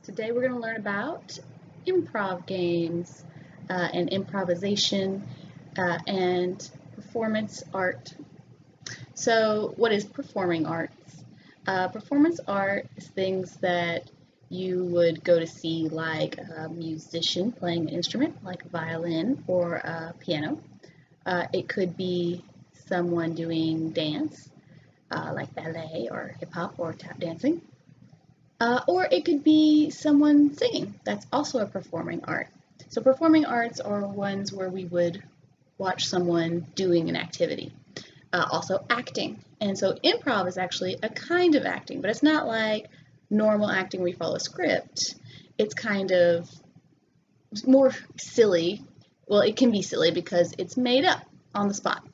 Today we're going to learn about improv games and improvisation and performance art. So what is performing arts? Performance art is things that you would go to see like a musician playing an instrument like a violin or a piano. It could be someone doing dance like ballet or hip hop or tap dancing. Or it could be someone singing. That's also a performing art. So performing arts are ones where we would watch someone doing an activity. Also acting. And so improv is actually a kind of acting, but it's not like normal acting where you follow a script. It's kind of more silly. Well, it can be silly because it's made up on the spot.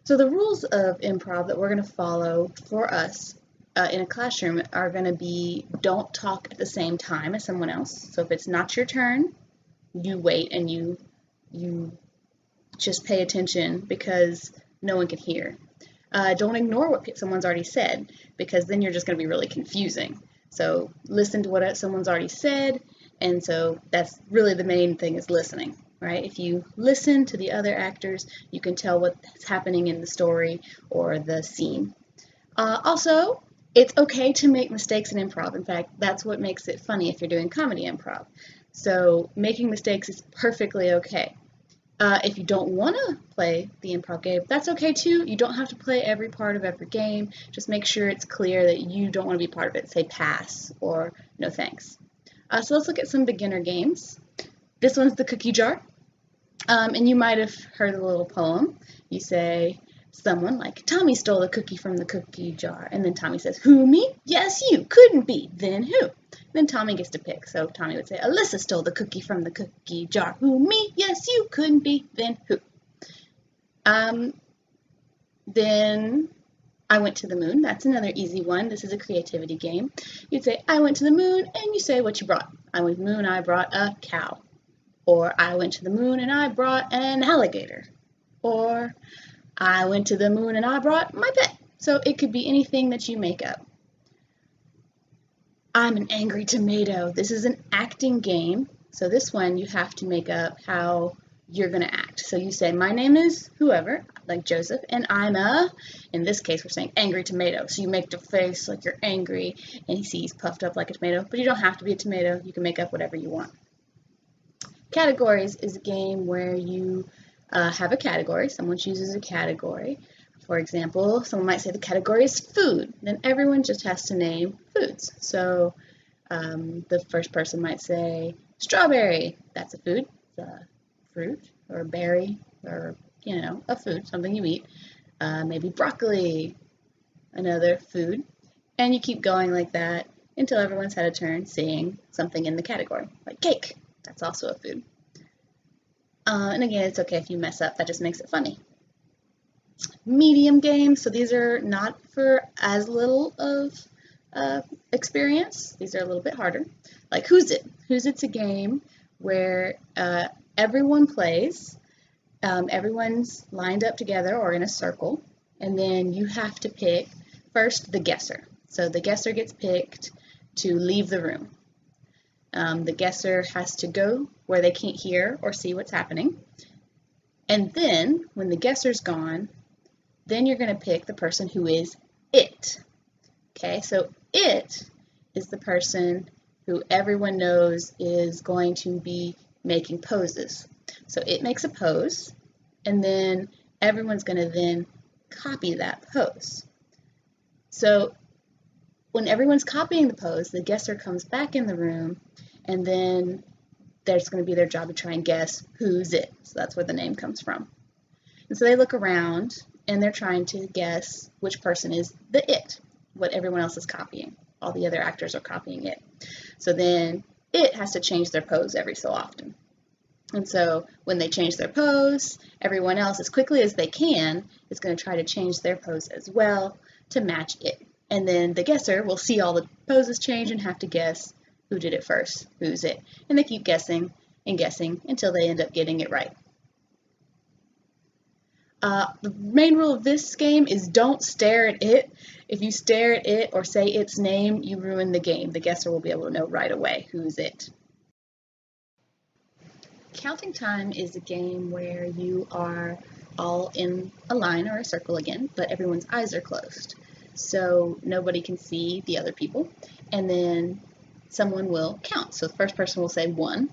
So the rules of improv that we're going to follow for us in a classroom are going to be don't talk at the same time as someone else. So if it's not your turn, you wait and you just pay attention because no one can hear. Don't ignore what someone's already said because then you're just going to be really confusing. So listen to what someone's already said, and so that's really the main thing is listening, right? If you listen to the other actors, you can tell what's happening in the story or the scene. Also, it's okay to make mistakes in improv. In fact, that's what makes it funny if you're doing comedy improv. So making mistakes is perfectly okay. If you don't want to play the improv game, that's okay too. You don't have to play every part of every game. Just make sure it's clear that you don't want to be part of it. Say pass or no thanks. So let's look at some beginner games. This one's the cookie jar. And you might have heard a little poem. You say, someone like, Tommy stole a cookie from the cookie jar. And then Tommy says, who, me? Yes, you. Couldn't be. Then who? Then Tommy gets to pick. So Tommy would say, Alyssa stole the cookie from the cookie jar. Who, me? Yes, you. Couldn't be. Then who? Then I went to the moon. That's another easy one. This is a creativity game. You'd say, I went to the moon, and you say what you brought. I went to the moon, I brought a cow. Or I went to the moon, and I brought an alligator. Or I went to the moon and I brought my pet. So it could be anything that you make up. I'm an angry tomato. This is an acting game. So this one you have to make up how you're going to act. So you say, my name is whoever, like Joseph, and I'm in this case we're saying angry tomato. So you make the face like you're angry and he's puffed up like a tomato, but you don't have to be a tomato. You can make up whatever you want. Categories is a game where you have a category. Someone chooses a category. For example, someone might say the category is food. Then everyone just has to name foods. So the first person might say strawberry. That's a food. It's a fruit or a berry or, a food, something you eat. Maybe broccoli, another food. And you keep going like that until everyone's had a turn saying something in the category. Like cake. That's also a food. And again, it's okay if you mess up. That just makes it funny. Medium games. So these are not for as little of experience. These are a little bit harder. Like Who's It? Who's It's a game where everyone plays. Everyone's lined up together or in a circle. And then you have to pick first the guesser. So the guesser gets picked to leave the room. The guesser has to go where they can't hear or see what's happening. And then, when the guesser's gone, then you're going to pick the person who is it. Okay, so it is the person who everyone knows is going to be making poses. So it makes a pose, and then everyone's going to then copy that pose. So when everyone's copying the pose, the guesser comes back in the room, and then there's going to be their job to try and guess who's it. So that's where the name comes from. And so they look around, and they're trying to guess which person is the it, what everyone else is copying. All the other actors are copying it. So then it has to change their pose every so often. And so when they change their pose, everyone else, as quickly as they can, is going to try to change their pose as well to match it. And then the guesser will see all the poses change and have to guess who did it first, who's it. And they keep guessing and guessing until they end up getting it right. The main rule of this game is don't stare at it. If you stare at it or say its name, you ruin the game. The guesser will be able to know right away who's it. Counting time is a game where you are all in a line or a circle again, but everyone's eyes are closed. So nobody can see the other people. And then someone will count. So the first person will say 1,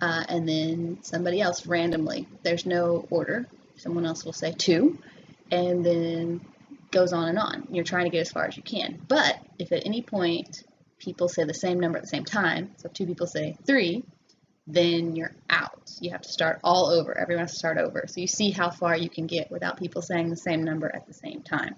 and then somebody else randomly. There's no order. Someone else will say 2, and then goes on and on. You're trying to get as far as you can. But if at any point people say the same number at the same time, so if 2 people say 3, then you're out. You have to start all over. Everyone has to start over. So you see how far you can get without people saying the same number at the same time.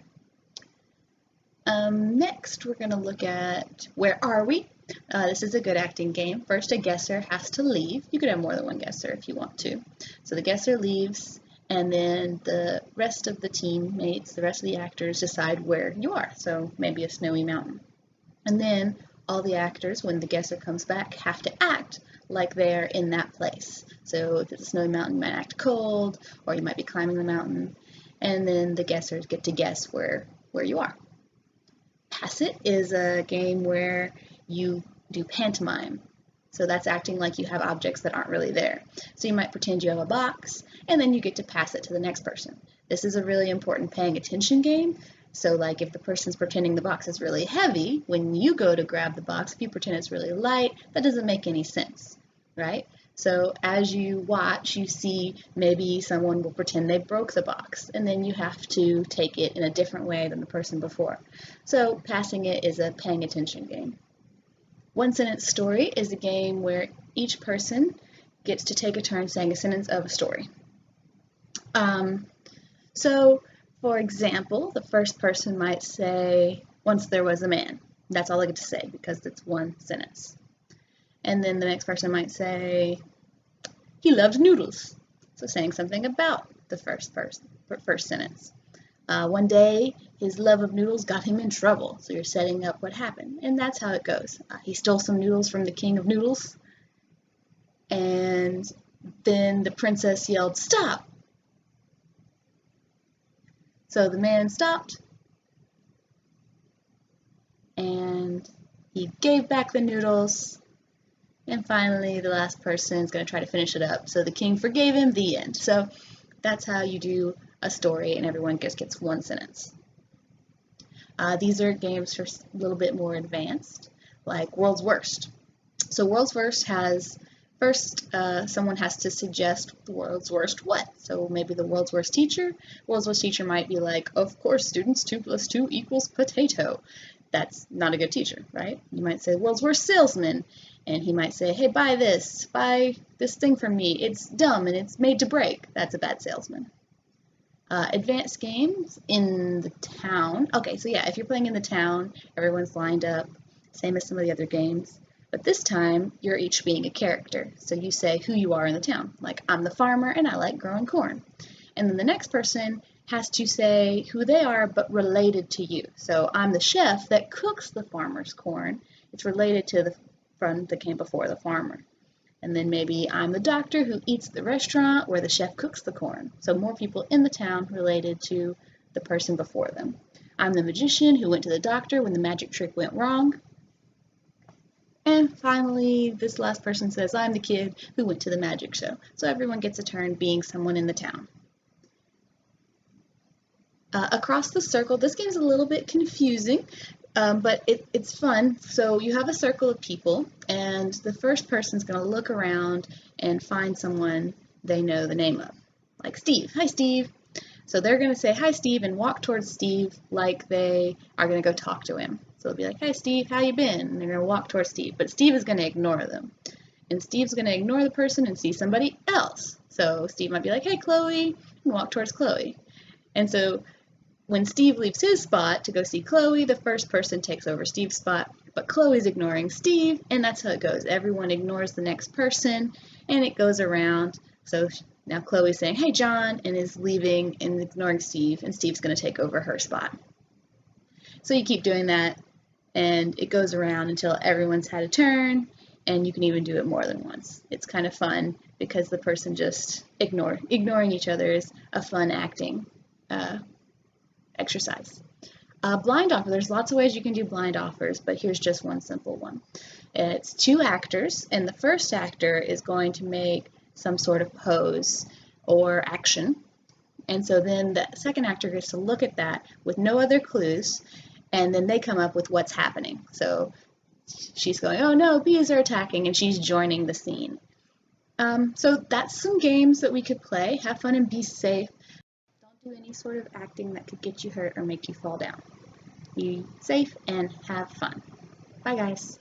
Next, we're going to look at Where Are We? This is a good acting game. First, a guesser has to leave. You could have more than one guesser if you want to. So the guesser leaves, and then the rest of the teammates, the rest of the actors, decide where you are. So maybe a snowy mountain. And then all the actors, when the guesser comes back, have to act like they're in that place. So if it's a snowy mountain, you might act cold, or you might be climbing the mountain. And then the guessers get to guess where you are. Pass It is a game where you do pantomime. So that's acting like you have objects that aren't really there. So you might pretend you have a box, and then you get to pass it to the next person. This is a really important paying attention game. So like if the person's pretending the box is really heavy, when you go to grab the box, if you pretend it's really light, that doesn't make any sense, right? So as you watch, you see maybe someone will pretend they broke the box, and then you have to take it in a different way than the person before. So passing it is a paying attention game. One Sentence Story is a game where each person gets to take a turn saying a sentence of a story. So for example, the first person might say, "Once there was a man." That's all they get to say because it's one sentence. And then the next person might say, "He loved noodles." So saying something about the first sentence. One day, his love of noodles got him in trouble. So you're setting up what happened. And that's how it goes. He stole some noodles from the king of noodles. And then the princess yelled, "Stop!" So the man stopped. And he gave back the noodles. And finally, the last person is going to try to finish it up. So the king forgave him, the end. So that's how you do a story, and everyone just gets one sentence. These are games for a little bit more advanced, like World's Worst. So World's Worst has, first, someone has to suggest the world's worst what? So maybe the world's worst teacher. World's worst teacher might be like, "Of course, students, 2 + 2 = potato." That's not a good teacher, right? You might say, "World's worst salesman." And he might say, "Hey, buy this thing from me. It's dumb and it's made to break." That's a bad salesman. Advanced games in the town. Okay, so yeah, if you're playing in the town, everyone's lined up, same as some of the other games. But this time, you're each being a character. So you say who you are in the town. Like, "I'm the farmer and I like growing corn." And then the next person has to say who they are, but related to you. So I'm the chef that cooks the farmer's corn. It's related to the one that came before the farmer. And then maybe I'm the doctor who eats at the restaurant where the chef cooks the corn. So more people in the town related to the person before them. I'm the magician who went to the doctor when the magic trick went wrong. And finally, this last person says, "I'm the kid who went to the magic show." So everyone gets a turn being someone in the town. Across the circle, this game is a little bit confusing. But it's fun. So you have a circle of people, and the first person's going to look around and find someone they know the name of, like Steve. "Hi, Steve." So they're going to say, "Hi, Steve," and walk towards Steve like they are going to go talk to him. So they'll be like, "Hi, Steve, how you been?" And they're going to walk towards Steve, but Steve is going to ignore them. And Steve's going to ignore the person and see somebody else. So Steve might be like, "Hey, Chloe," and walk towards Chloe. And so when Steve leaves his spot to go see Chloe, the first person takes over Steve's spot, but Chloe's ignoring Steve, and that's how it goes. Everyone ignores the next person, and it goes around. So now Chloe's saying, "Hey, John," and is leaving and ignoring Steve, and Steve's going to take over her spot. So you keep doing that, and it goes around until everyone's had a turn, and you can even do it more than once. It's kind of fun because the person just ignoring each other is a fun acting exercise. Blind offer, there's lots of ways you can do blind offers, but here's just one simple one. It's two actors, and the first actor is going to make some sort of pose or action, and so then the second actor gets to look at that with no other clues, and then they come up with what's happening. So she's going, oh no, bees are attacking, and she's joining the scene. So that's some games that we could play. Have fun and be safe. Don't do any sort of acting that could get you hurt or make you fall down. Be safe and have fun. Bye guys.